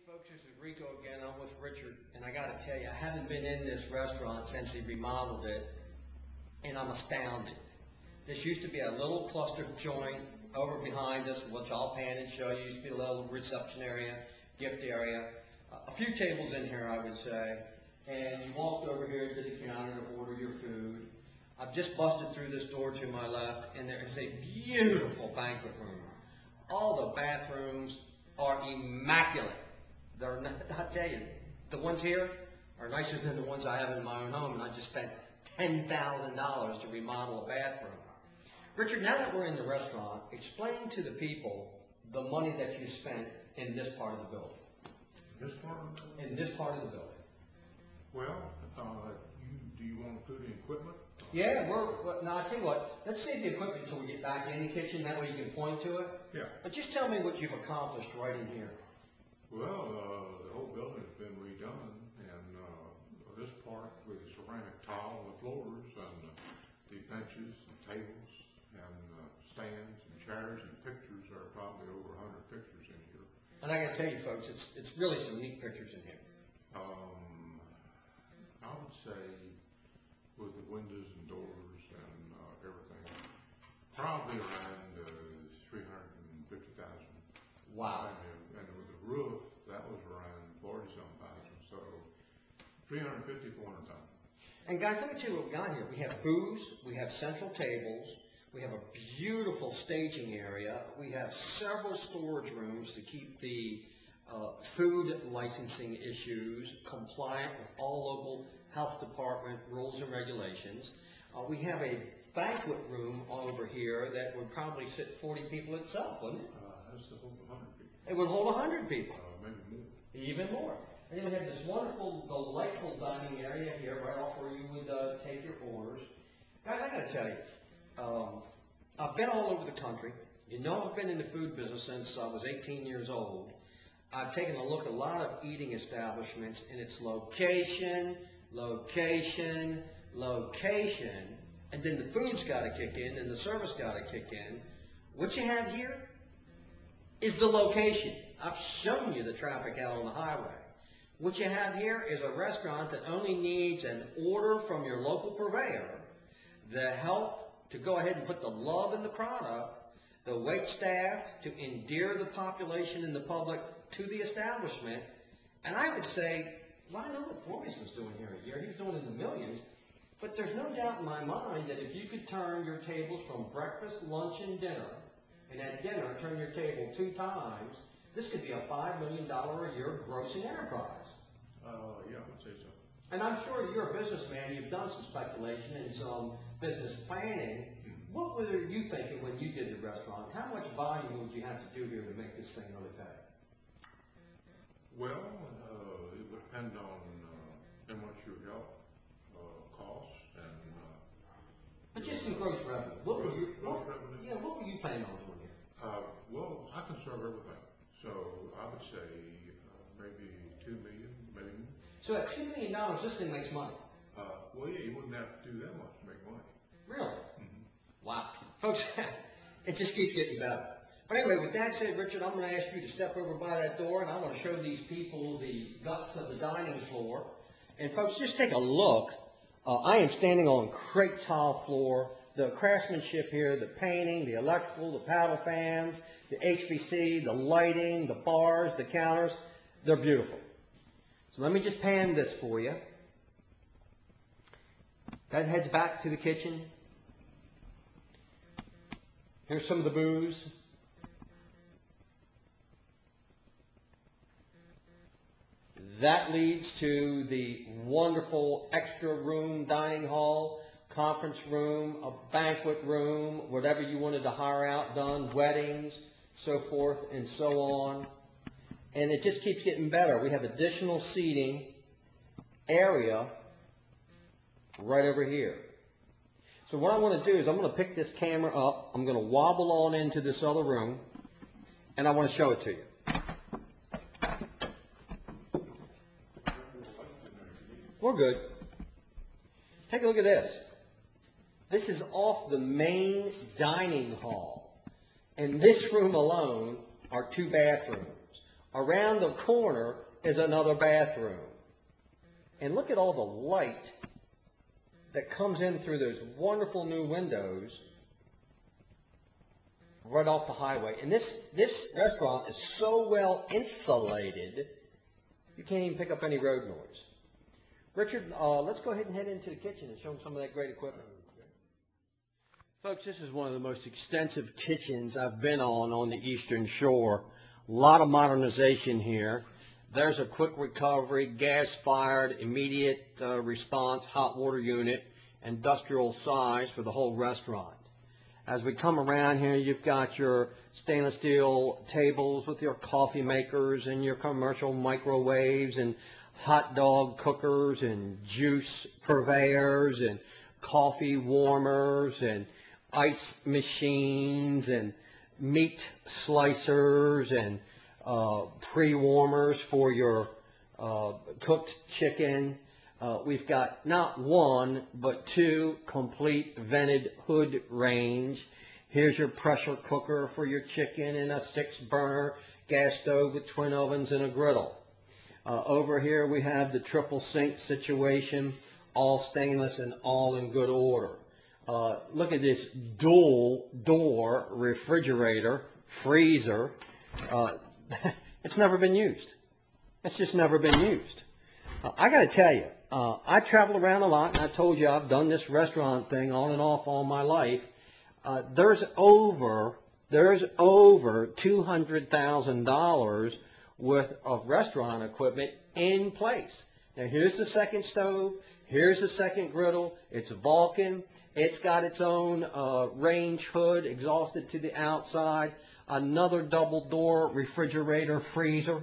Folks, this is Rico again. I'm with Richard, and I got to tell you, I haven't been in this restaurant since he remodeled it, and I'm astounded. This used to be a little clustered joint over behind us, which I'll pan and show you. Used to be a little reception area, gift area, a few tables in here, I would say, and you walked over here to the counter to order your food. I've just busted through this door to my left, and there is a beautiful banquet room. All the bathrooms are immaculate. They're not, I tell you, the ones here are nicer than the ones I have in my own home, and I just spent $10,000 to remodel a bathroom. Richard, now that we're in the restaurant, explain to the people the money that you spent in this part of the building. This part of the building? In this part of the building. Well, do you want to include the equipment? Yeah, now I tell you what, let's save the equipment until we get back in the kitchen, that way you can point to it. Yeah. But just tell me what you've accomplished right in here. Well, the whole building has been redone, and this part with the ceramic tile on the floors, and the benches and tables, and stands and chairs and pictures, are probably over 100 pictures in here. And I gotta tell you folks, it's really some neat pictures in here. I would say with the windows and doors and everything, probably around 350,000. Wow. And with the roof, that was around 40-some thousand, so 350, 400,000. And guys, let me tell you what we got here. We have booths, we have central tables, we have a beautiful staging area, we have several storage rooms to keep the food licensing issues compliant with all local health department rules and regulations. We have a banquet room over here that would probably sit 40 people itself, wouldn't it? That's to hold 100 people. It would hold 100 people. Maybe more. Even more. And then we have this wonderful, delightful dining area here, right off where you would take your orders. Guys, I got to tell you, I've been all over the country. You know, I've been in the food business since I was 18 years old. I've taken a look at a lot of eating establishments, and it's location, location, location, and then the food's got to kick in, and the service got to kick in. What you have here is the location. I've shown you the traffic out on the highway. What you have here is a restaurant that only needs an order from your local purveyor, the help to go ahead and put the love in the product, the wait staff to endear the population and the public to the establishment. And I would say, well, I know what Formys was doing here a year. He was doing it in the millions. But there's no doubt in my mind that if you could turn your tables from breakfast, lunch, and dinner, and at dinner turn your table 2 times, this could be a $5 million a year grossing enterprise. Yeah, I would say so. And I'm sure you're a businessman. You've done some speculation and some business planning. What were you thinking when you did the restaurant? How much volume would you have to do here to make this thing really pay? Well, it would depend on how much your help costs and. But just in gross revenue. What were you? Gross revenue? Yeah, what were you planning on doing here? Well, I can serve everything, so I would say maybe $2 million, maybe more. So at $2 million, this thing makes money. Well, yeah, you wouldn't have to do that much to make money. Really? Wow. Folks, it just keeps getting better. But anyway, with that said, Richard, I'm going to ask you to step over by that door, and I want to show these people the guts of the dining floor. And folks, just take a look. I am standing on crepe tile floor. The craftsmanship here, the painting, the electrical, the paddle fans, the HVAC, the lighting, the bars, the counters, they're beautiful. So let me just pan this for you. That heads back to the kitchen. Here's some of the booze. That leads to the wonderful extra room dining hall, conference room, a banquet room, whatever you wanted to hire out done, weddings, so forth and so on. And it just keeps getting better. We have additional seating area right over here. So what I want to do is I'm going to pick this camera up, I'm going to wobble on into this other room, and I want to show it to you. We're good. Take a look at this. This is off the main dining hall. And this room alone are 2 bathrooms. Around the corner is another bathroom. And look at all the light that comes in through those wonderful new windows right off the highway. And this restaurant is so well insulated, you can't even pick up any road noise. Richard, let's go ahead and head into the kitchen and show them some of that great equipment. Folks, this is one of the most extensive kitchens I've been on the Eastern Shore. A lot of modernization here. There's a quick recovery, gas-fired, immediate response, hot water unit, industrial size for the whole restaurant. As we come around here, you've got your stainless steel tables with your coffee makers and your commercial microwaves and hot dog cookers and juice purveyors and coffee warmers and ice machines and meat slicers and pre-warmers for your cooked chicken. We've got not one, but two complete vented hood range. Here's your pressure cooker for your chicken and a 6-burner gas stove with twin ovens and a griddle. Over here we have the triple sink situation, all stainless and all in good order. Look at this dual door refrigerator, freezer. It's never been used. It's just never been used. I got to tell you, I travel around a lot, and I told you I've done this restaurant thing on and off all my life. There's over $200,000 worth of restaurant equipment in place. Now here's the second stove. Here's the second griddle. It's Vulcan. It's got its own range hood exhausted to the outside. Another double door refrigerator freezer.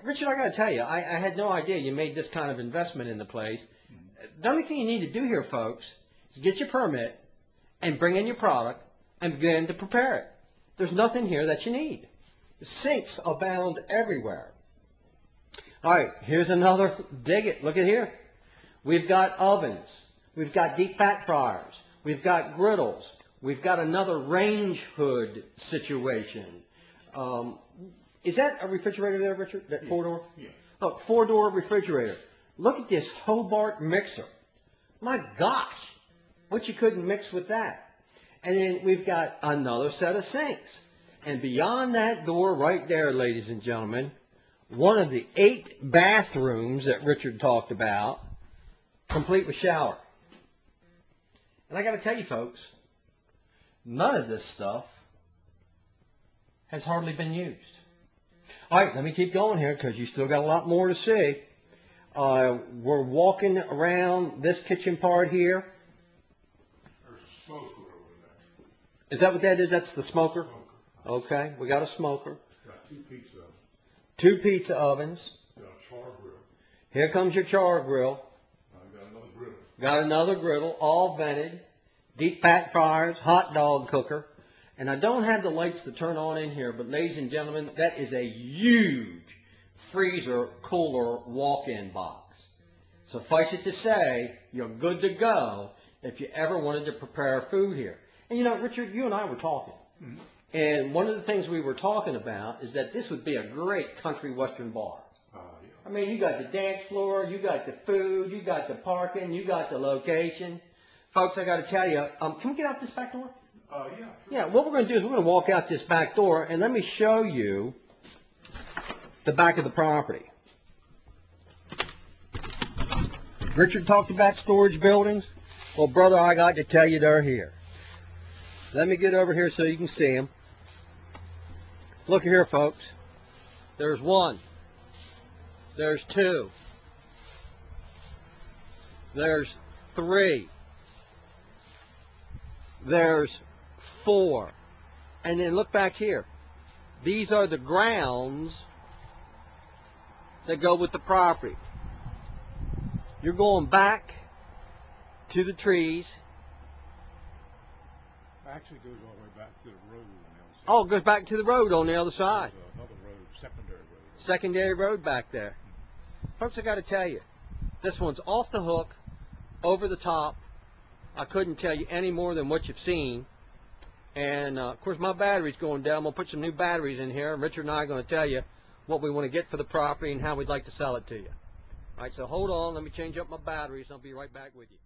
Richard, I got to tell you, I had no idea you made this kind of investment in the place. The only thing you need to do here, folks, is get your permit and bring in your product and begin to prepare it. There's nothing here that you need. The sinks abound everywhere. All right, here's another dig it. Look at here. We've got ovens. We've got deep fat fryers. We've got griddles. We've got another range hood situation. Is that a refrigerator there, Richard? That 4-door? Yeah. Look, 4-door refrigerator. Look at this Hobart mixer. My gosh, what you couldn't mix with that. And then we've got another set of sinks. And beyond that door right there, ladies and gentlemen, one of the 8 bathrooms that Richard talked about, complete with shower. And I got to tell you, folks, none of this stuff has hardly been used. All right, let me keep going here because you still got a lot more to see. We're walking around this kitchen part here. There's a smoker over there. Is that what that is? That's the smoker? Okay, we got a smoker. Got 2 pizza ovens. 2 pizza ovens. Got a char grill. Here comes your char grill. Got another griddle. Got another griddle, all vented. Deep fat fryers, hot dog cooker. And I don't have the lights to turn on in here, but ladies and gentlemen, that is a huge freezer cooler walk-in box. Suffice it to say, you're good to go if you ever wanted to prepare food here. And you know, Richard, you and I were talking. Mm-hmm. And one of the things we were talking about is that this would be a great country western bar. Yeah. I mean, you got the dance floor, you got the food, you got the parking, you got the location. Folks, I got to tell you, can we get out this back door? Yeah. Sure. Yeah, what we're going to do is we're going to walk out this back door, and let me show you the back of the property. Richard talked about storage buildings. Well, brother, I got to tell you they're here. Let me get over here so you can see them. Look here, folks. There's 1. There's 2. There's 3. There's 4. And then look back here. These are the grounds that go with the property. You're going back to the trees. Actually goes all the way back to the road on the other side. Oh, it goes back to the road on the other side. There's another road, secondary road. Secondary road back there. Folks, I got to tell you, this one's off the hook, over the top. I couldn't tell you any more than what you've seen. And of course my battery's going down. I'm going to put some new batteries in here, and Richard and I are going to tell you what we want to get for the property and how we'd like to sell it to you. All right, so hold on, let me change up my batteries and I'll be right back with you.